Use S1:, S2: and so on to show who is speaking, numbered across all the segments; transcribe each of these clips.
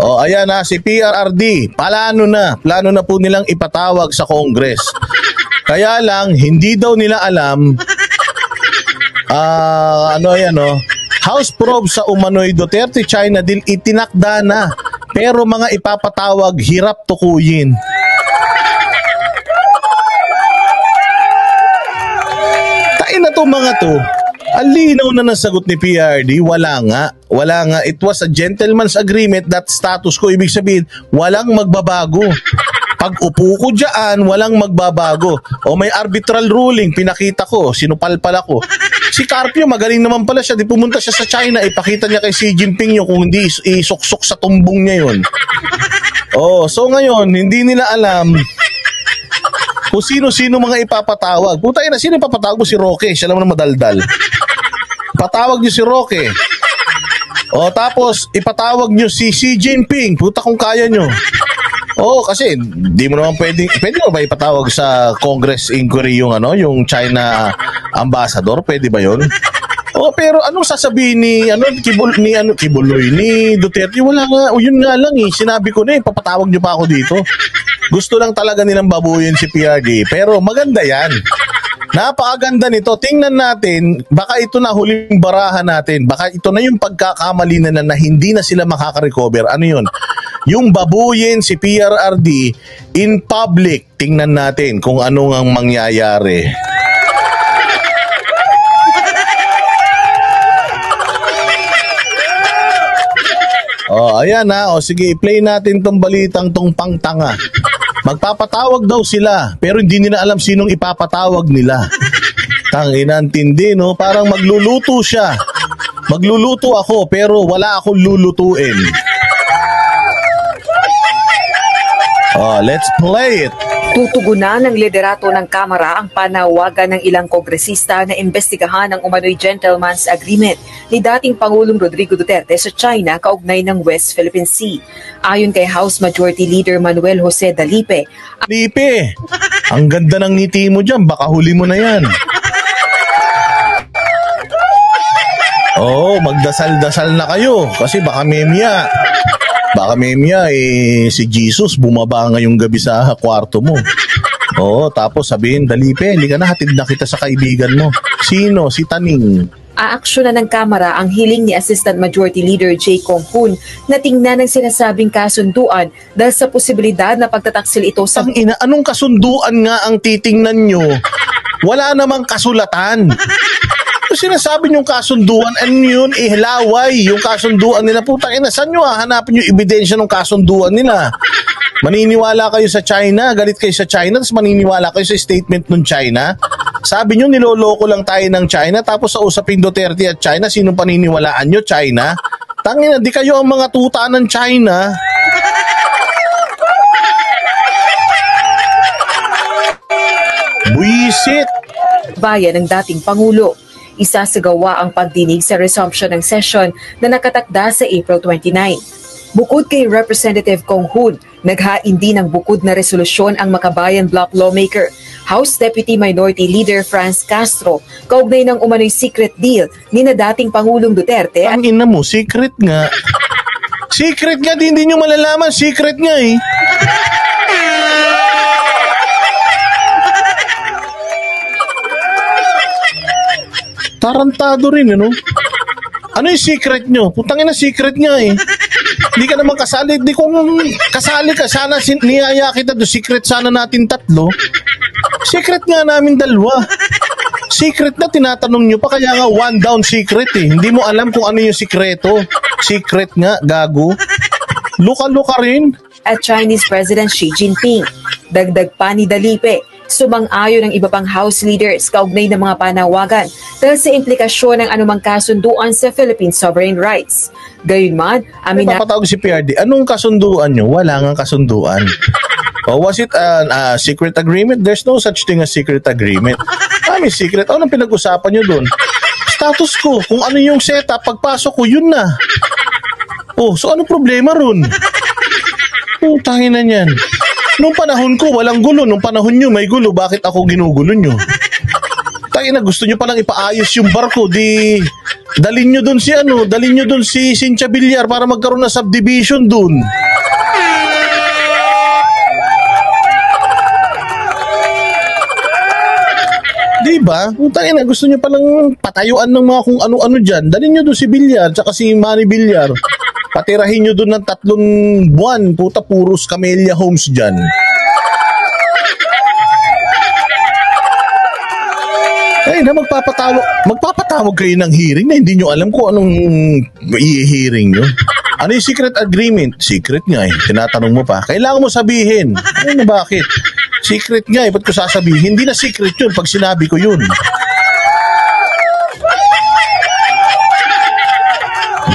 S1: O, ayan na, si PRRD, plano na po nilang ipatawag sa Congress. Kaya lang, hindi daw nila alam, House probe sa umano'y Duterte-China deal itinakda na, pero mga ipapatawag, hirap tukuyin. Tain na to mga to. Ang linaw na nasagot ni PRD, wala nga. It was a gentleman's agreement, that status ko. Ibig sabihin, walang magbabago. Pag upo ko dyan, walang magbabago. O may arbitral ruling, pinakita ko, sinupalpal ako. Si Carpio, magaling naman pala siya. Di pumunta siya sa China, ipakita niya kay Xi Jinping yun, kung hindi isuksok sa tumbong niya yun. So ngayon, hindi nila alam kung sino-sino mga ipapatawag. Puta ina, sino ipapatawag mo? Si Roque, siya naman madaldal. Patawag niyo si Roque. Tapos ipatawag niyo si Xi Jinping. Puta kung kaya niyo. Kasi di mo naman pwede mo ba ipatawag sa Congress inquiry yung China ambassador? Pwede ba 'yon? Pero anong sasabihin ni Kibuloy ni Duterte? Wala nga, yun nga lang sinabi ko na papatawag niyo pa ako dito. Gusto lang talaga nilang babuyin si PRD, pero maganda 'yan. Napakaganda nito. Tingnan natin, baka ito na huling barahan natin. Baka ito na yung pagkakamali na hindi na sila makaka-recover. Ano yun? Yung babuyin si PRRD in public. Tingnan natin kung ano ang mangyayari. Ayan na. Sige, i-play natin tong balitang tong pangtanga. Magpapatawag daw sila, pero hindi nila alam sinong ipapatawag nila. Tangina, intindi, no? Parang magluluto siya. Magluluto ako, pero wala akong lulutuin. Let's play it.
S2: Tutugunan ng liderato ng Kamara ang panawagan ng ilang kongresista na imbestigahan ang umano'y gentleman's agreement ni dating Pangulong Rodrigo Duterte sa China kaugnay ng West Philippine Sea. Ayon kay House Majority Leader Manuel Jose Dalipe,
S1: ang ganda ng ngiti mo dyan, baka huli mo na yan. Magdasal-dasal na kayo kasi baka memya. Si Jesus bumaba ngayong gabi sa kwarto mo. Tapos sabihin, Dalipe, halika na, hatid na kita sa kaibigan mo. Sino? Si Taning.
S2: Aaksyonan ng Kamara ang hiling ni Assistant Majority Leader Jay Kong Hoon na tingnan ang sinasabing kasunduan dahil sa posibilidad na pagtataksil ito sa...
S1: Anong kasunduan nga ang titingnan nyo? Wala namang kasulatan. Sinasabi niyong kasunduan, yun, ihlaway yung kasunduan nila. Putang ina, saan nyo hahanapin yung ebidensya ng kasunduan nila? Maniniwala kayo sa China, galit kayo sa China, tapos maniniwala kayo sa statement ng China? Sabi nyo, niloloko lang tayo ng China, tapos sa usaping Duterte at China, sinong paniniwalaan nyo? China? Tangina, di kayo ang mga tuta ng China. Buisit!
S2: Bayan ng dating Pangulo. Isasagawa ang pagdinig sa resumption ng session na nakatakda sa April 29. Bukod kay Representative Kong Hoon, naghain din ng bukod na resolusyon ang Makabayan Bloc lawmaker, House Deputy Minority Leader Franz Castro, kaugnay ng umano'y secret deal ni na dating Pangulong Duterte.
S1: Ang ina mo, secret nga. Secret nga, hindi nyo malalaman, secret nga eh. Tarantado rin, ano? Ano yung secret nyo? Putangin na secret nga eh. Hindi ka naman kasali. Di kung kasali ka, sana niyaya kita do. Secret sana natin tatlo. Secret nga namin dalawa. Secret na tinatanong nyo pa, kaya nga one down secret eh. Hindi mo alam kung ano yung sikreto. Secret nga, gago. Luka-luka rin.
S2: At Chinese President Xi Jinping. Dagdag pa ni Dalipe, sumang-ayon ng iba pang House leaders kaugnay ng mga panawagan dahil sa implikasyon ng anumang kasunduan sa Philippine sovereign rights. Gayunman,
S1: papatawag si PRD, anong kasunduan nyo? Wala nga kasunduan. Was it a secret agreement? There's no such thing as secret agreement. May secret. Anong pinag-usapan nyo doon? Status ko, kung ano yung setup, pagpasok ko, yun na. So anong problema ron? Tangin na yan. Nung panahon ko, walang gulo. Nung panahon nyo, may gulo. Bakit ako ginugulo nyo? Tayo na, gusto nyo palang ipaayos yung barko. Di, Dalin nyo dun si Cynthia Villar para magkaroon ng subdivision dun. Diba? Utangin na, gusto nyo palang patayuan ng mga kung ano-ano dyan. Dalin nyo doon si Villar, tsaka si Manny Villar. Patirahin nyo doon ng 3 buwan. Puta, puros Camellia Homes dyan. Ay na, magpapatawag kayo ng hearing na hindi nyo alam kung anong i-hearing nyo. Ano yung secret agreement? Secret nga eh. Tinatanong mo pa. Kailangan mo sabihin. Ay na, bakit? Secret nga eh, ba't ko sasabihin? Hindi na secret yun pag sinabi ko yun.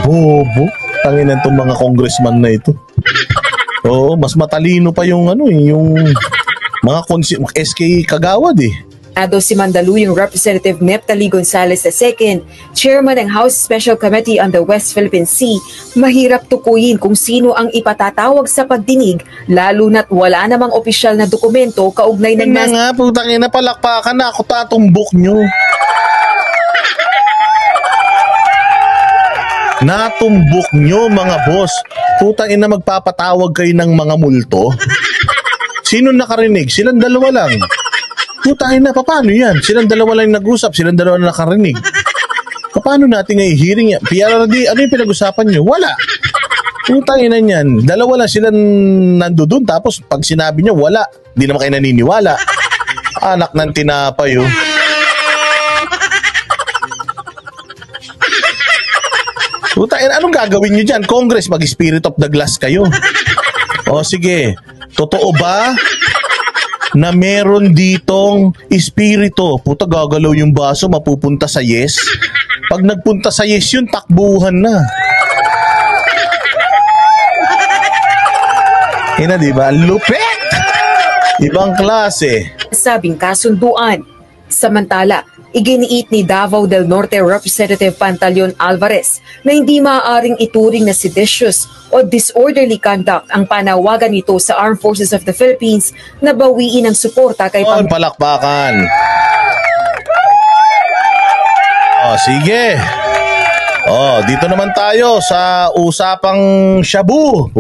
S1: Bobo. Tanginan itong mga congressman na ito. Oo, mas matalino pa yung yung mga SK Kagawad eh.
S2: Si Mandaluyong Representative Neptali Gonzales II, chairman ng House Special Committee on the West Philippine Sea, mahirap tukuyin kung sino ang ipatatawag sa pagdinig, lalo na't wala namang opisyal na dokumento kaugnay ng
S1: nga, putang ina, palakpakan na ako tatumbok nyo. Natumbok nyo mga boss. Putang ina, magpapatawag kayo ng mga multo. Sino nakarinig? Silang dalawa lang. Putang ina, paano yan? Silang dalawa lang nag-usap, silang dalawa na nakarinig. Paano natin ngayon hearing yan? PRRD, ano yung pinag-usapan nyo? Wala. Putang ina yan. Dalawa lang silang nandoon, tapos pag sinabi nyo, wala. Di naman kayo naniniwala. Anak ng tinapay, oh. Putang ina, anong gagawin nyo dyan? Congress, mag-spirit of the glass kayo. O sige, totoo ba na meron ditong espiritu? Puta, gagalaw yung baso, mapupunta sa yes. Pag nagpunta sa yes yun, takbuhan na. Ina, diba? Lupit! Ibang klase.
S2: Sabing kasunduan. Samantala, iginiit ni Davao del Norte Representative Pantaleon Alvarez na hindi maaaring ituring na seditious o disorderly conduct ang panawagan nito sa Armed Forces of the Philippines na bawiin ang suporta kay
S1: palakpakan. Sige. Dito naman tayo sa usapang shabu.